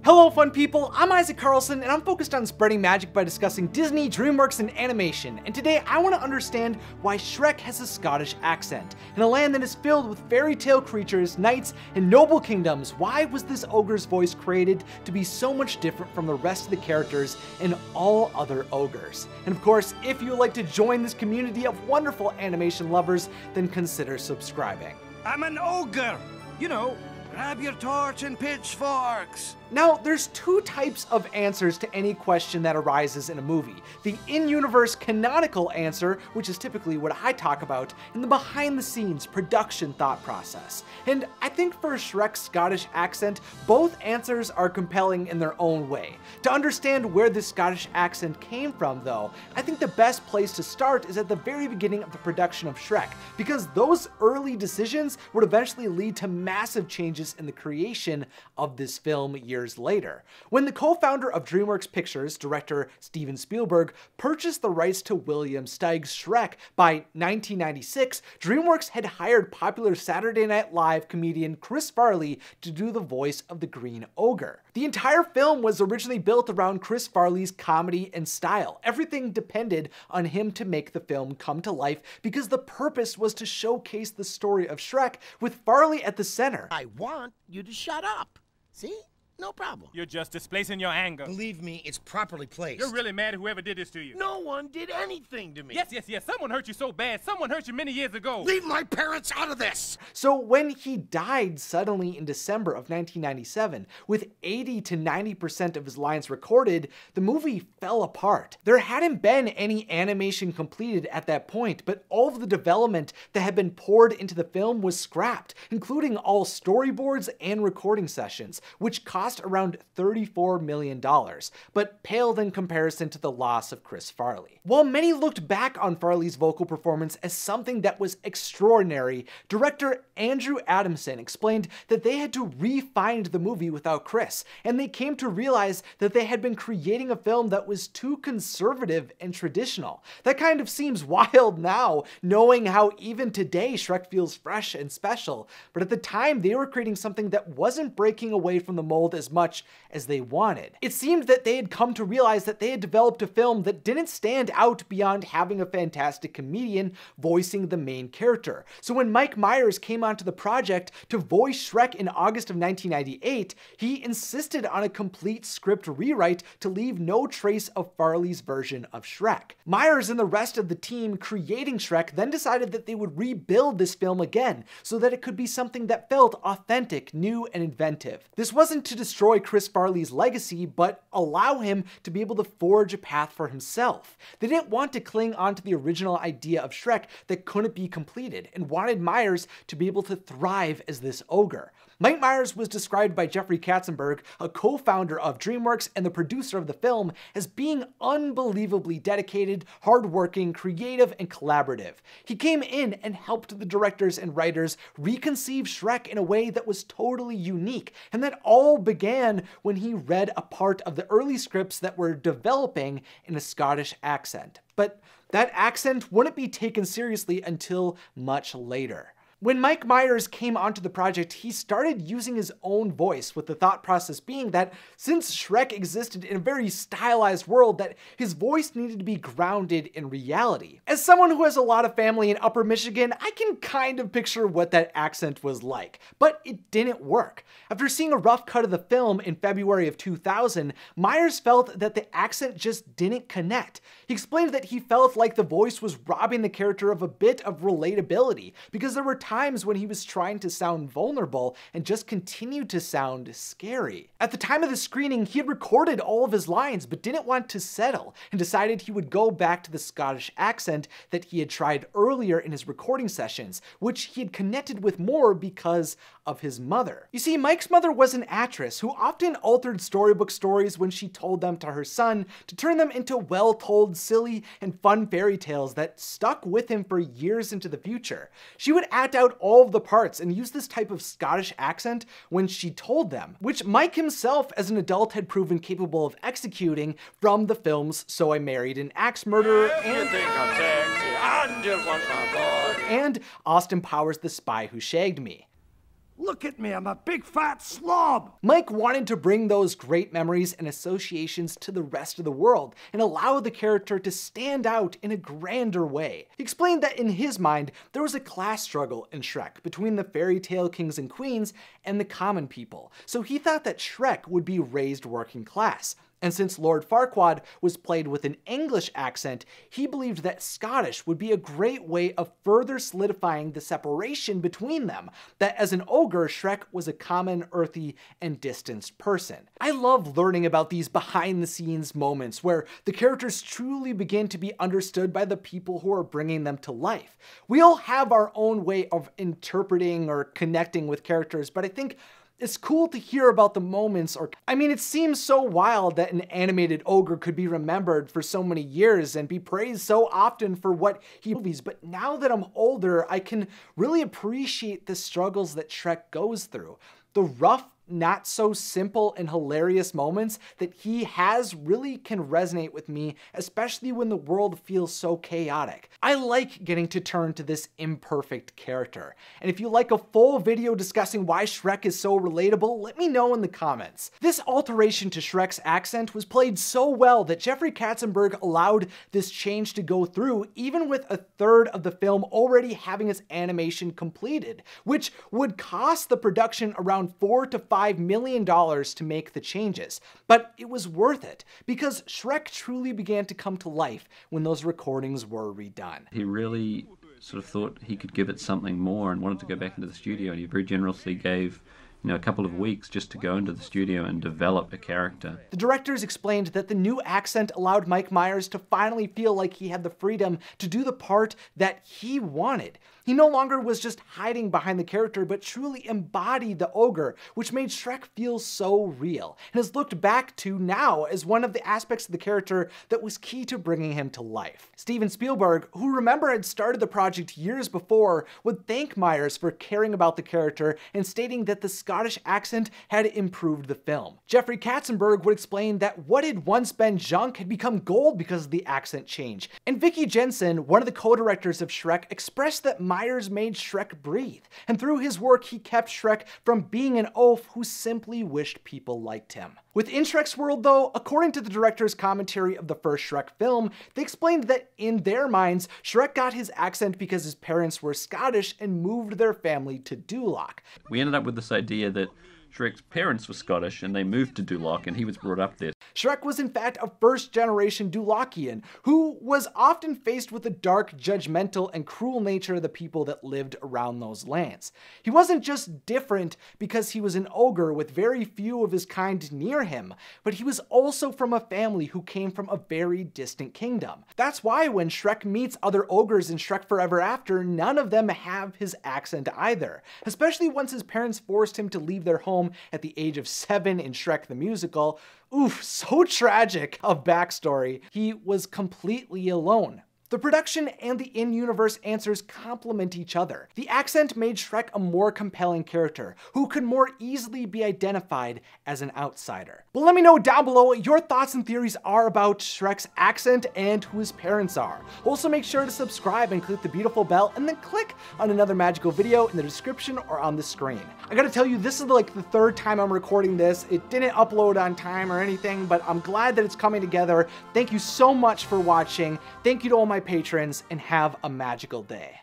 Hello fun people, I'm Isaac Carlson and I'm focused on spreading magic by discussing Disney, DreamWorks, and animation, and today I want to understand why Shrek has a Scottish accent. In a land that is filled with fairy tale creatures, knights, and noble kingdoms, why was this ogre's voice created to be so much different from the rest of the characters and all other ogres? And of course, if you would like to join this community of wonderful animation lovers, then consider subscribing. I'm an ogre! You know, grab your torch and pitchforks! Now, there's two types of answers to any question that arises in a movie. The in-universe canonical answer, which is typically what I talk about, and the behind-the-scenes production thought process. And I think for Shrek's Scottish accent, both answers are compelling in their own way. To understand where this Scottish accent came from, though, I think the best place to start is at the very beginning of the production of Shrek, because those early decisions would eventually lead to massive changes in the creation of this film years later. When the co-founder of DreamWorks Pictures, director Steven Spielberg, purchased the rights to William Steig's Shrek by 1996, DreamWorks had hired popular Saturday Night Live comedian Chris Farley to do the voice of the Green Ogre. The entire film was originally built around Chris Farley's comedy and style. Everything depended on him to make the film come to life because the purpose was to showcase the story of Shrek with Farley at the center. I want you to shut up. See? No problem. You're just displacing your anger. Believe me, it's properly placed. You're really mad at whoever did this to you. No one did anything to me. Yes. Someone hurt you so bad. Someone hurt you many years ago. Leave my parents out of this! So when he died suddenly in December of 1997, with 80 to 90% of his lines recorded, the movie fell apart. There hadn't been any animation completed at that point, but all of the development that had been poured into the film was scrapped, including all storyboards and recording sessions, which cost around $34 million, but paled in comparison to the loss of Chris Farley. While many looked back on Farley's vocal performance as something that was extraordinary, director Andrew Adamson explained that they had to re-find the movie without Chris, and they came to realize that they had been creating a film that was too conservative and traditional. That kind of seems wild now, knowing how even today Shrek feels fresh and special, but at the time they were creating something that wasn't breaking away from the mold as much as they wanted. It seemed that they had come to realize that they had developed a film that didn't stand out beyond having a fantastic comedian voicing the main character. So when Mike Myers came onto the project to voice Shrek in August of 1998, he insisted on a complete script rewrite to leave no trace of Farley's version of Shrek. Myers and the rest of the team creating Shrek then decided that they would rebuild this film again so that it could be something that felt authentic, new, and inventive. This wasn't to destroy Chris Farley's legacy, but allow him to be able to forge a path for himself. They didn't want to cling onto the original idea of Shrek that couldn't be completed, and wanted Myers to be able to thrive as this ogre. Mike Myers was described by Jeffrey Katzenberg, a co-founder of DreamWorks and the producer of the film, as being unbelievably dedicated, hardworking, creative, and collaborative. He came in and helped the directors and writers reconceive Shrek in a way that was totally unique, and that all began when he read a part of the early scripts that were developing in a Scottish accent. But that accent wouldn't be taken seriously until much later. When Mike Myers came onto the project, he started using his own voice, with the thought process being that since Shrek existed in a very stylized world, that his voice needed to be grounded in reality. As someone who has a lot of family in Upper Michigan, I can kind of picture what that accent was like, but it didn't work. After seeing a rough cut of the film in February of 2000, Myers felt that the accent just didn't connect. He explained that he felt like the voice was robbing the character of a bit of relatability, because there were times when he was trying to sound vulnerable and just continued to sound scary. At the time of the screening, he had recorded all of his lines but didn't want to settle, and decided he would go back to the Scottish accent that he had tried earlier in his recording sessions, which he had connected with more because of his mother. You see, Mike's mother was an actress who often altered storybook stories when she told them to her son to turn them into well-told, silly, and fun fairy tales that stuck with him for years into the future. She would act out all of the parts and use this type of Scottish accent when she told them, which Mike himself as an adult had proven capable of executing from the films So I Married an Axe Murderer and Austin Powers' The Spy Who Shagged Me. Look at me, I'm a big fat slob! Mike wanted to bring those great memories and associations to the rest of the world and allow the character to stand out in a grander way. He explained that in his mind, there was a class struggle in Shrek between the fairy tale kings and queens and the common people, so he thought that Shrek would be raised working class. And since Lord Farquaad was played with an English accent, he believed that Scottish would be a great way of further solidifying the separation between them, that as an ogre, Shrek was a common, earthy, and distanced person. I love learning about these behind-the-scenes moments where the characters truly begin to be understood by the people who are bringing them to life. We all have our own way of interpreting or connecting with characters, but I think it's cool to hear about the moments, it seems so wild that an animated ogre could be remembered for so many years and be praised so often for what he movies, but now that I'm older, I can really appreciate the struggles that Shrek goes through. The rough, not so simple and hilarious moments that he has really can resonate with me, especially when the world feels so chaotic. I like getting to turn to this imperfect character. And if you like a full video discussing why Shrek is so relatable, let me know in the comments. This alteration to Shrek's accent was played so well that Jeffrey Katzenberg allowed this change to go through, even with a third of the film already having its animation completed, which would cost the production around $4 to $5 million to make the changes. But it was worth it, because Shrek truly began to come to life when those recordings were redone. He really sort of thought he could give it something more and wanted to go back into the studio, and he very generously gave a couple of weeks just to go into the studio and develop a character. The directors explained that the new accent allowed Mike Myers to finally feel like he had the freedom to do the part that he wanted. He no longer was just hiding behind the character, but truly embodied the ogre, which made Shrek feel so real, and is looked back to now as one of the aspects of the character that was key to bringing him to life. Steven Spielberg, who remember had started the project years before, would thank Myers for caring about the character and stating that the Scottish accent had improved the film. Jeffrey Katzenberg would explain that what had once been junk had become gold because of the accent change. And Vicky Jensen, one of the co-directors of Shrek, expressed that Myers made Shrek breathe, and through his work he kept Shrek from being an oaf who simply wished people liked him. Within Shrek's world though, according to the director's commentary of the first Shrek film, they explained that in their minds, Shrek got his accent because his parents were Scottish and moved their family to Duloc. We ended up with this idea that Shrek's parents were Scottish and they moved to Duloc and he was brought up there. Shrek was in fact a first-generation Dulocian who was often faced with the dark, judgmental, and cruel nature of the people that lived around those lands. He wasn't just different because he was an ogre with very few of his kind near him, but he was also from a family who came from a very distant kingdom. That's why when Shrek meets other ogres in Shrek Forever After, none of them have his accent either, especially once his parents forced him to leave their home at the age of 7 in Shrek the Musical. Oof, so tragic of backstory. He was completely alone. The production and the in-universe answers complement each other. The accent made Shrek a more compelling character, who could more easily be identified as an outsider. But let me know down below what your thoughts and theories are about Shrek's accent and who his parents are. Also make sure to subscribe and click the beautiful bell, and then click on another magical video in the description or on the screen. I gotta tell you, this is like the third time I'm recording this. It didn't upload on time or anything, but I'm glad that it's coming together. Thank you so much for watching. Thank you to all my patrons, and have a magical day.